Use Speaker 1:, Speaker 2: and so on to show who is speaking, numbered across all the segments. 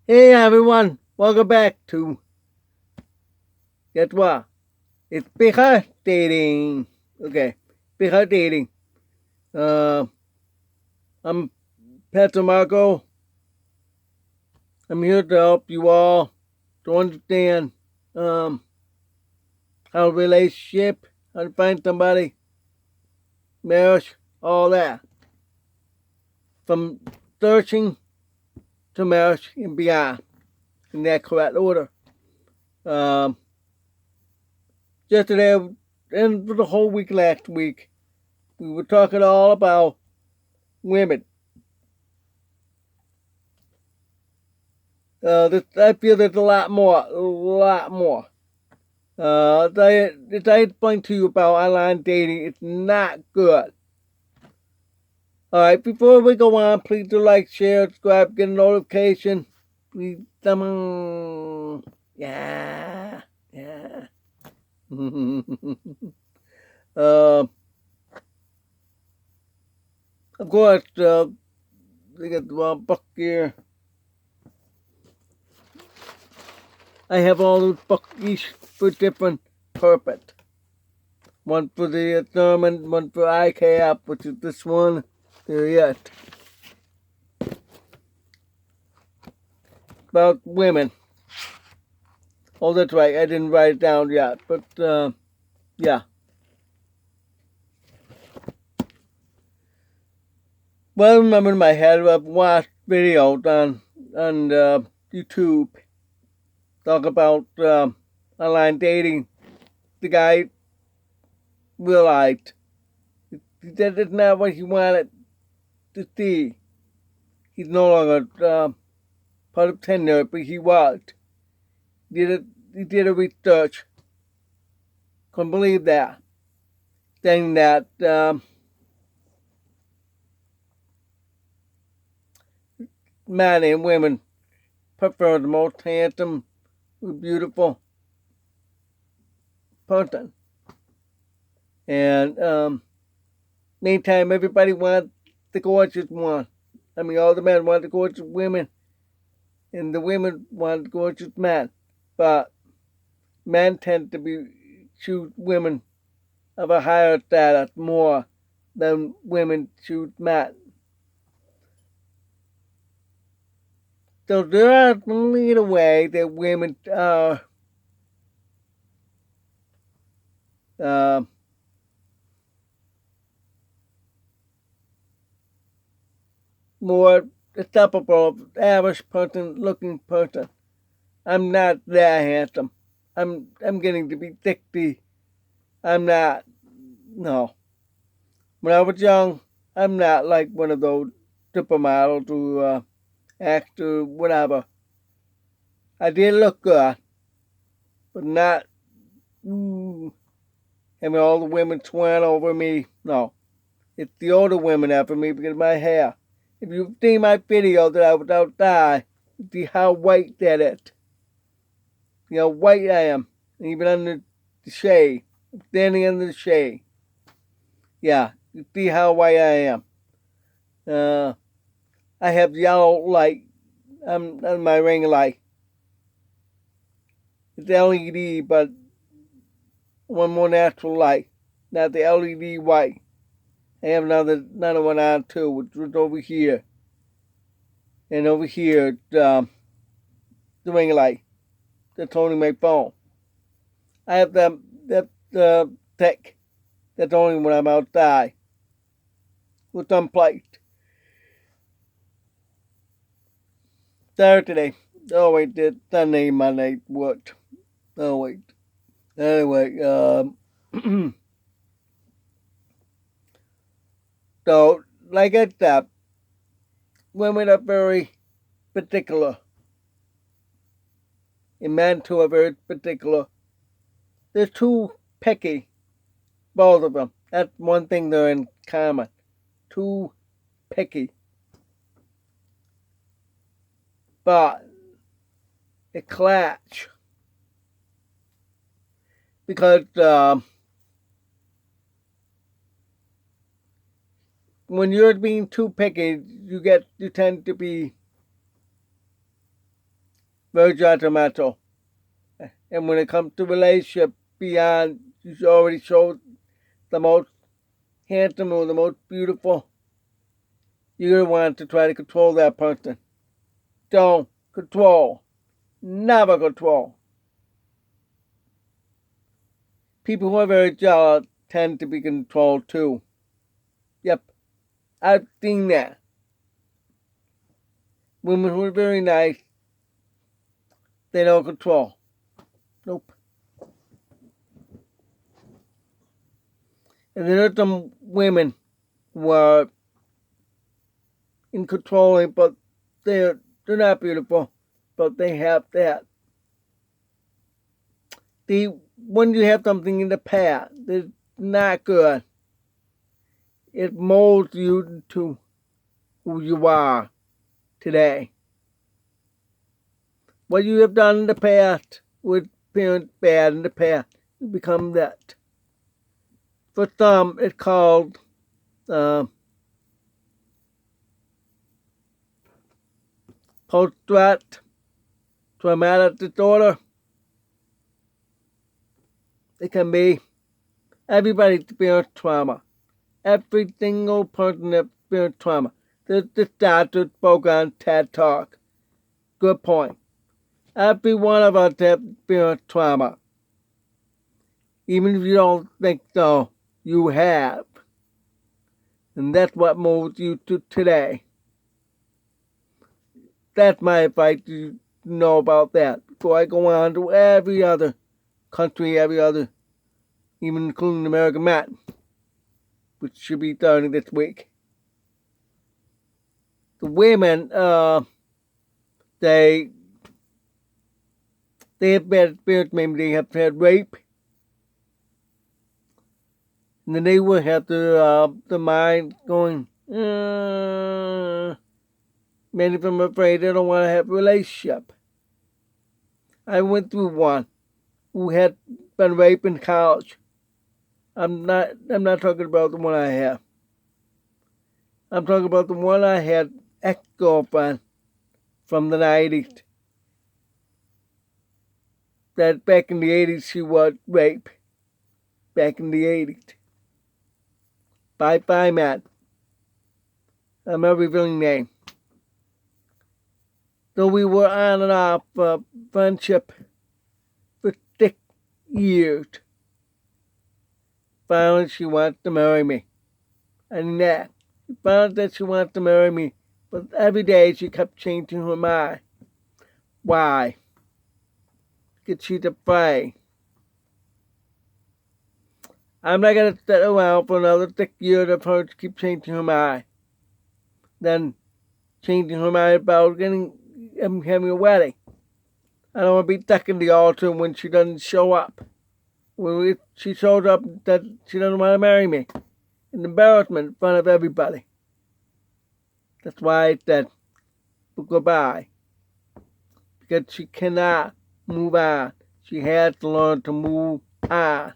Speaker 1: Hey everyone, welcome back to guess what? It's Bigger Dating. Okay, Bigger Dating. Uh, I'm Pastor Marco. I'm here to help you all to understand how a relationship, how to find somebody, marriage, all that. From searching to marriage and beyond, in that correct order. Um, Yesterday and for the whole week last week, we were talking all about women. I feel there's a lot more. As I explained to you about online dating, it's not good. Alright, before we go on, please do like, share, subscribe, get a notification. Please, yeah. uh, of course, we got the wrong book here. I have all those books each for different purpose. One for the sermon, one for ICAP, which is this one. There yet. About women. Oh, that's right. I didn't write it down yet, but yeah. Well, I remember in my head, I've watched videos on YouTube talk about online dating. The guy realized he said it's not what he wanted to see. He's no longer part of Tinder, but he was. He did a research. Couldn't believe that. Saying that men and women prefer the most handsome, beautiful person. And meantime, everybody wants the gorgeous one. I mean, all the men want the gorgeous women, and the women want the gorgeous men. But men tend to choose women of a higher status more than women choose men. So there are only a way that women are more acceptable of average person looking person. I'm not that handsome. I'm getting to be 60. I'm not, no. When I was young, I'm not like one of those supermodels or actor, whatever. I did look good, but not having all the women swearing over me. No, it's the older women after me because of my hair. If you've seen my video that I was outside, you see how white that is. You know how white I am, even under the shade, standing under the shade. Yeah, you see how white I am. I have yellow light on my ring light. It's LED, but one more natural light, not the LED white. I have another one on too, which was over here, and over here the ring light that's holding my phone. I have that tech that's only when I'm outside with unplugged. Saturday. Oh wait, that Sunday, Monday worked. Oh wait. Anyway, so like I said, women are very particular, and men too are very particular. They're too picky, both of them. That's one thing they're in common. Too picky. But it clash because when you're being too picky, you tend to be very judgmental. And when it comes to relationship, beyond, you already showed the most handsome or the most beautiful, you're going to want to try to control that person. Don't control. Never control. People who are very jealous tend to be controlled too. Yep, I've seen that. Women who are very nice, they don't control. Nope. And there are some women who are in controlling, but they're not beautiful, but they have that. When you have something in the past that's not good, it molds you into who you are today. What you have done in the past with parents bad in the past, you become that. For some, it's called post-traumatic disorder. It can be. Everybody experienced trauma. Every single person experienced trauma. This doctor spoke on TED Talk. Good point. Every one of us has experienced trauma. Even if you don't think so, you have. And that's what molds you to today. That's my advice to know about that. Before I go on to every other country, every other, even including American Man, which should be starting this week. The women, they have bad experience. Maybe they have had rape, and then they will have the mind going. Many of them are afraid they don't want to have a relationship. I went through one who had been raped in college. I'm not talking about the one I have. I'm talking about the one I had, ex-girlfriend from the 90s. That back in the 80s she was raped. Back in the 80s. Bye, Matt. I'm not revealing name. So we were on and off friendship for 6 years. Finally, she wants to marry me. And that, she found that she wants to marry me, but every day she kept changing her mind. Why? Because she's afraid. I'm not going to sit around for another 6 years of her to keep changing her mind. Then changing her mind about having a wedding. I don't want to be stuck in the altar when she doesn't show up. When she shows up that she doesn't want to marry me. An embarrassment in front of everybody. That's why I said goodbye. Because she cannot move on. She has to learn to move on.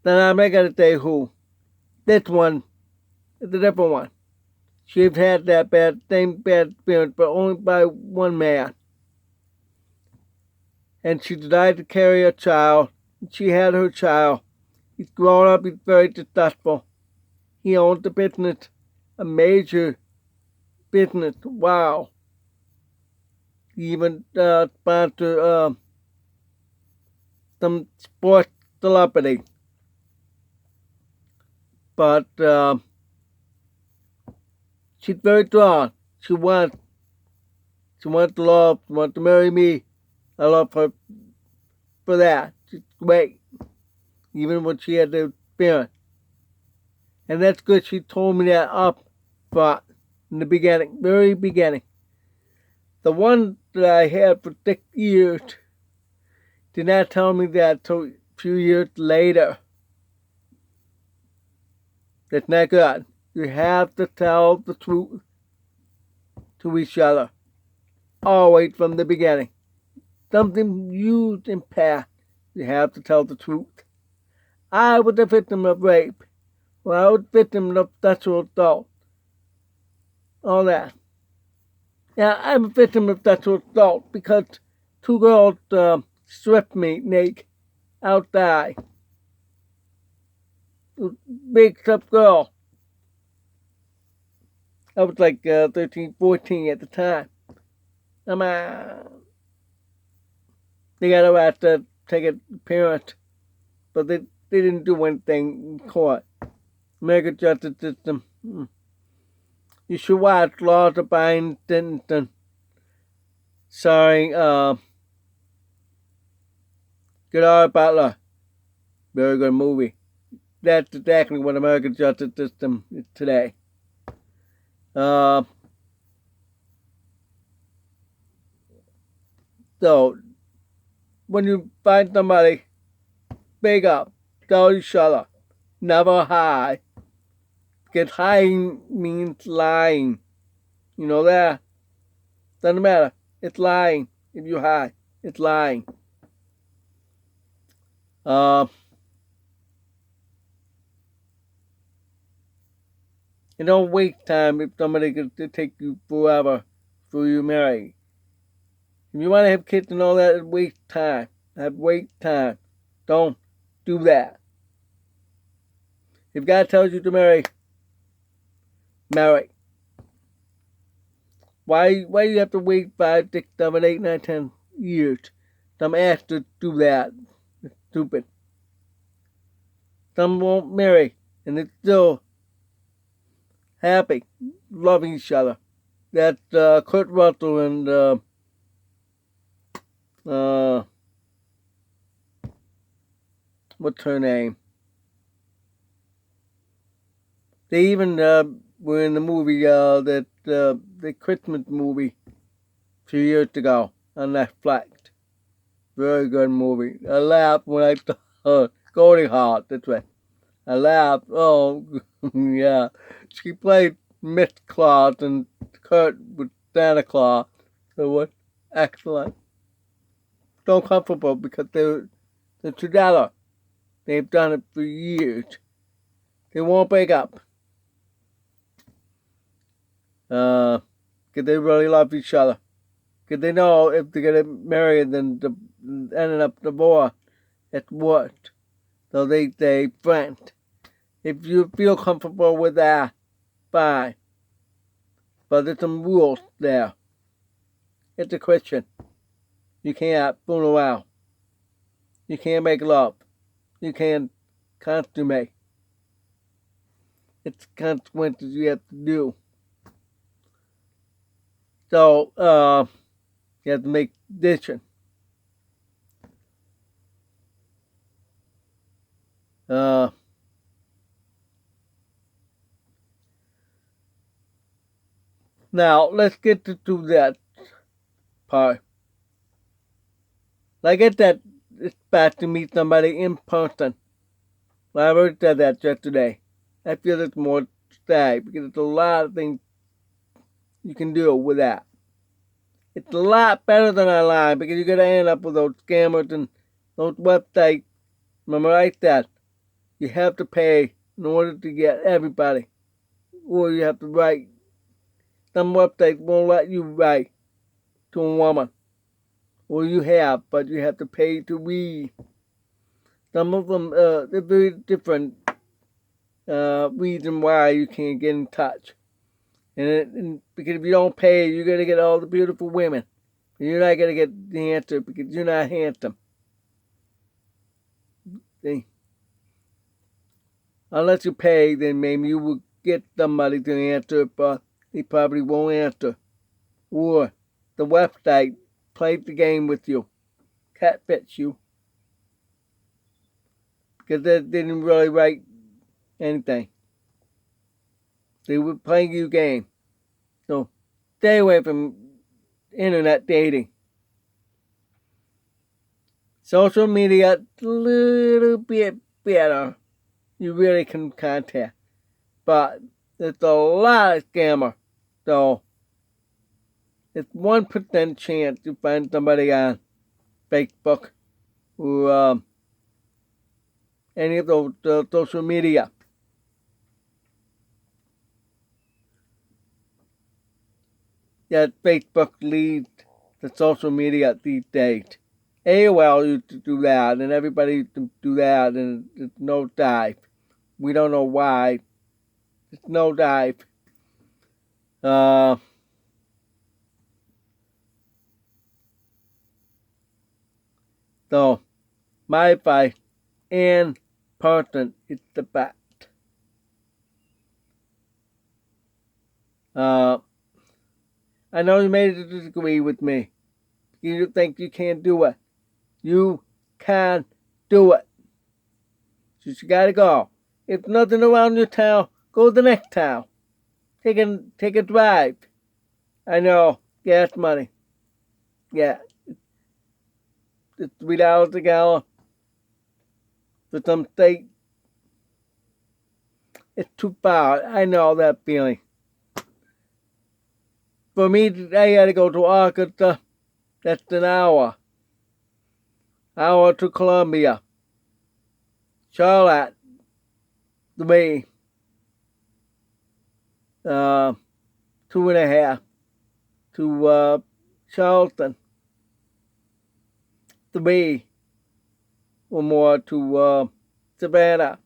Speaker 1: Then I'm not going to say who. This one is a different one. She's had that same bad experience, but only by one man. And she decided to carry a child. She had her child. He's grown up. He's very successful. He owns a business, a major business. Wow. He even sponsored some sports celebrity. But she's very strong. She wants love. She wants to marry me. I love her for that. She's great. Even when she had the experience. And that's good. She told me that up front in the beginning, very beginning. The one that I had for 6 years did not tell me that until a few years later. That's not good. You have to tell the truth to each other. Always from the beginning. Something huge in past. You have to tell the truth. I was a victim of rape. Well, I was a victim of sexual assault. All that. Yeah, I'm a victim of sexual assault because two girls stripped me naked outside. Big tough girl. I was like 13, 14 at the time. I'm they got a right to take a parent, but they didn't do anything in court. American justice system. You should watch Laws Abiding Citizen. Starring Gerard Butler. Very good movie. That's exactly what American justice system is today. So, when you find somebody, big up, tell each other, never hide. Because hiding means lying. You know that? Doesn't matter. It's lying if you hide. It's lying. You don't waste time if somebody could take you forever before you marry. If you want to have kids and all that, waste time. Waste time. Don't do that. If God tells you to marry, marry. Why you have to wait 5, 6, 7, 8, 9, 10 years? Some asked to do that. It's stupid. Some won't marry, and it's still happy, loving each other. That's Kurt Russell and what's her name? They even were in the movie the Christmas movie a few years ago on Netflix. Very good movie. I laughed when I saw Golden Heart. That's right. I laughed. Oh, yeah. She played Miss Claus and Kurt was Santa Claus. So it was excellent. So comfortable because they're together. They've done it for years. They won't break up. Because they really love each other. Because they know if they're going to marry and then ending up divorced, it's worse. So they say, friend, if you feel comfortable with that, fine. But there's some rules there. It's a Christian. You can't fool around. You can't make love. You can't consummate. It's consequences you have to do. So, you have to make decisions. Now, let's get to that part. Like I said, it's best to meet somebody in person. I already said that yesterday. I feel it's more sad because it's a lot of things you can do with that. It's a lot better than online because you're going to end up with those scammers and those websites. Remember I said, you have to pay in order to get everybody. Or you have to write. Some websites won't let you write to a woman. Or you have, but you have to pay to read. Some of them, they're very different reason why you can't get in touch. And because if you don't pay, you're going to get all the beautiful women. You're not going to get the answer because you're not handsome. See? Unless you pay, then maybe you will get somebody to answer, but they probably won't answer. Or the website plays the game with you, catfish you. Because they didn't really write anything. They were playing you a game. So stay away from internet dating. Social media, a little bit better. You really can contact. But there's a lot of scammer. So it's 1% chance to find somebody on Facebook or any of those social media. that Facebook leads the social media these days. AOL used to do that, and everybody used to do that, and it's no dive. We don't know why. It's no dive. So, my advice, in person, is the best. I know you may disagree with me. You think you can't do it. You can do it. Just you gotta go. If nothing around your town, go to the next town. Take a drive. I know, gas money. Yeah, it's $3 a gallon. For some state, it's too far. I know that feeling. For me, I gotta go to Arkansas. That's an hour. Hour to Columbia. Charlotte, 3. 2.5 to Charleston. 3 or more to Savannah.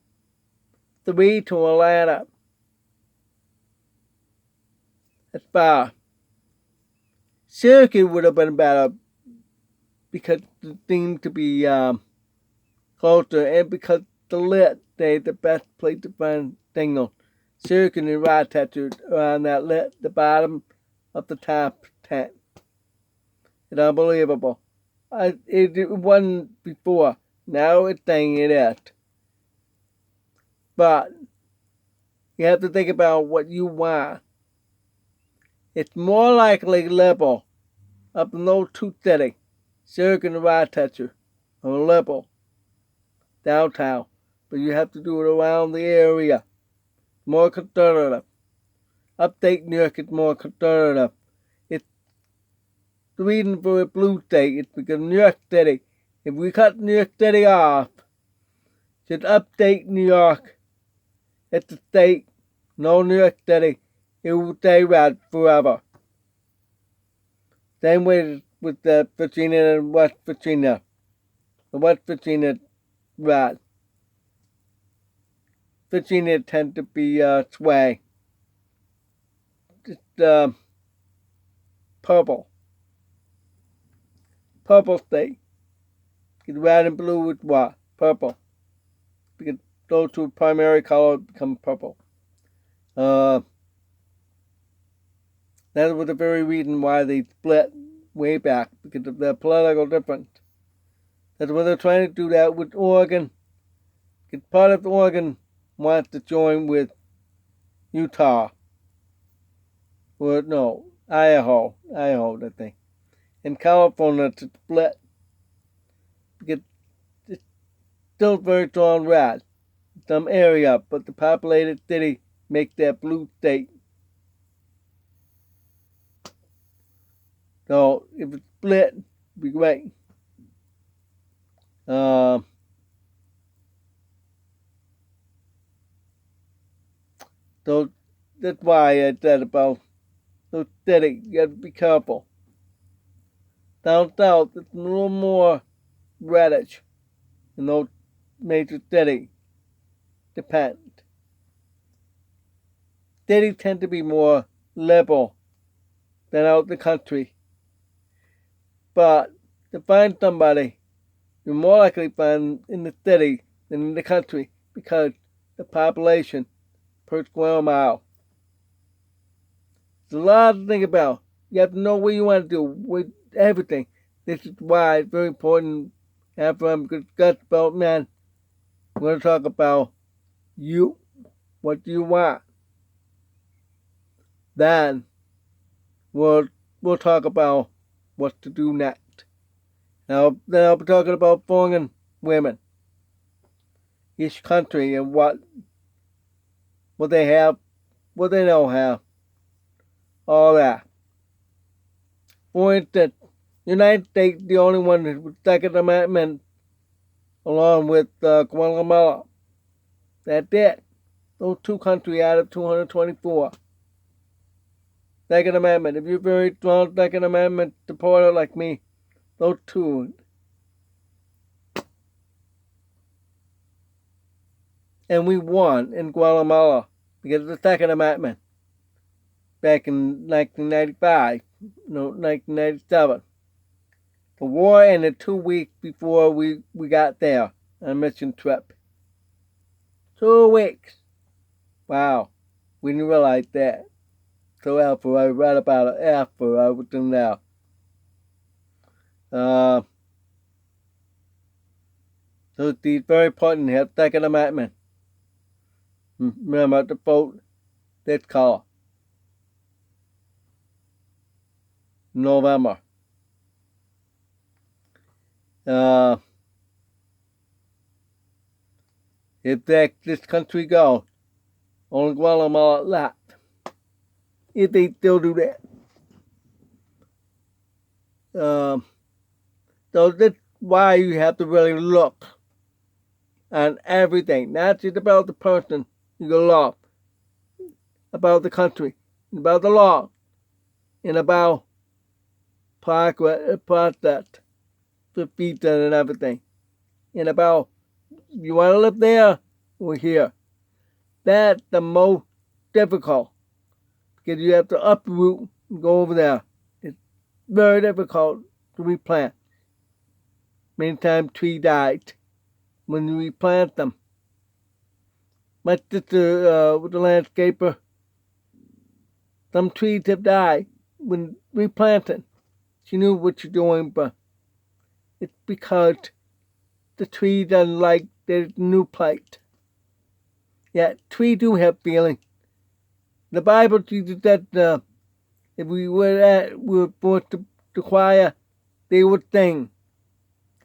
Speaker 1: 3 to Atlanta. That's far. Syracuse would have been better because it seemed to be closer, and because the lit day the best place to find signal. Syracuse and Rochester are on that lit, the bottom of the top 10. It's unbelievable. It wasn't before. Now it's saying it is. But you have to think about what you want. It's more likely liberal up in those two cities, Syracuse and Rochester, or liberal downtown. But you have to do it around the area. More conservative. Upstate New York is more conservative. It's the reason for a blue state is because New York City, if we cut New York City off, just upstate New York, it's a state, no New York City, it will stay red forever. Same way with Virginia and West Virginia. The West Virginia red. Virginia tends to be sway. Just purple. Purple state. Because red and blue is what? Purple. Because those two primary colors become purple. That was the very reason why they split way back, because of their political difference. That's why they're trying to do that with Oregon. Because part of Oregon wants to join with Utah. Or no, Idaho, I think. And California to split. Because it's still very strong red in some area, but the populated city makes that blue state. So if it's split, it'd be great. So that's why I said about those cities, you have to be careful. Down south, it's a little more reddish in those major cities. Depends. Cities tend to be more liberal than out in the country. But to find somebody, you're more likely to find in the city than in the country because the population per square mile. There's a lot to think about. You have to know what you want to do with everything. This is why it's very important after I'm discussed about men. We're going to talk about you. What do you want? Then we'll talk about what to do next. Now, then I'll be talking about foreign women, each country, and what they have, what they don't have, all that. For instance, the United States, the only one with Second Amendment, along with Guatemala. That's it. Those two countries out of 224. Second Amendment. If you're very strong Second Amendment supporter like me, go tuned. And we won in Guatemala because of the Second Amendment back in 1995, no, 1997. The war ended 2 weeks before we got there on a mission trip. 2 weeks. Wow. We didn't realize that. So after I read about it after I was in there. So it's very important to have Second Amendment. Remember to vote this call. November. If this country goes, only Guatemala left. If they still do that. So that's why you have to really look on everything, not just about the person you love, about the country, about the law, and about process, the visa and everything, and about you want to live there or here. That's the most difficult because you have to uproot and go over there. It's very difficult to replant. Many times trees died when you replant them. My sister was a landscaper. Some trees have died when replanted. She knew what you're doing, but it's because the tree doesn't like there's a new plate. Yeah, trees do have feeling. The Bible teaches that if we were forced to choir, they would sing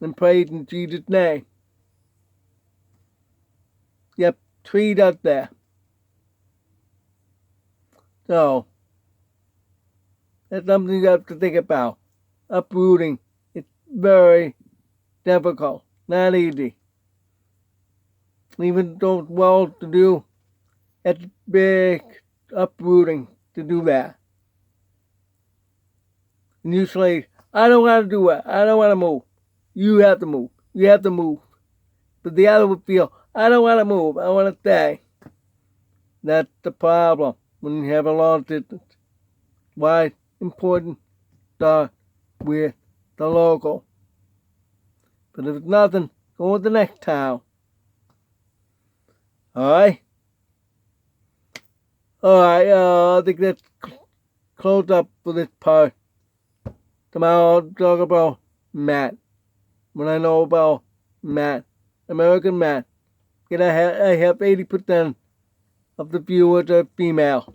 Speaker 1: and praise in Jesus' name. Yep, tree does that. So that's something you have to think about. Uprooting, it's very difficult, not easy. Even those well-to-do, it's big uprooting to do that. And usually, I don't want to do it. I don't want to move. You have to move. You have to move. But the other would feel, I don't want to move. I want to stay. That's the problem when you have a long distance. Why it's important to start with the local. But if it's nothing, go with the next town. Alright? Alright, I think that's close up for this part. Tomorrow I'll talk about Matt. When I know about Matt. American Matt. Because I have 80% of the viewers are female.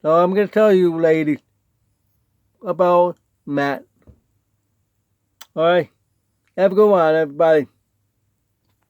Speaker 1: So I'm going to tell you, ladies, about Matt. Alright? Have a good one, everybody.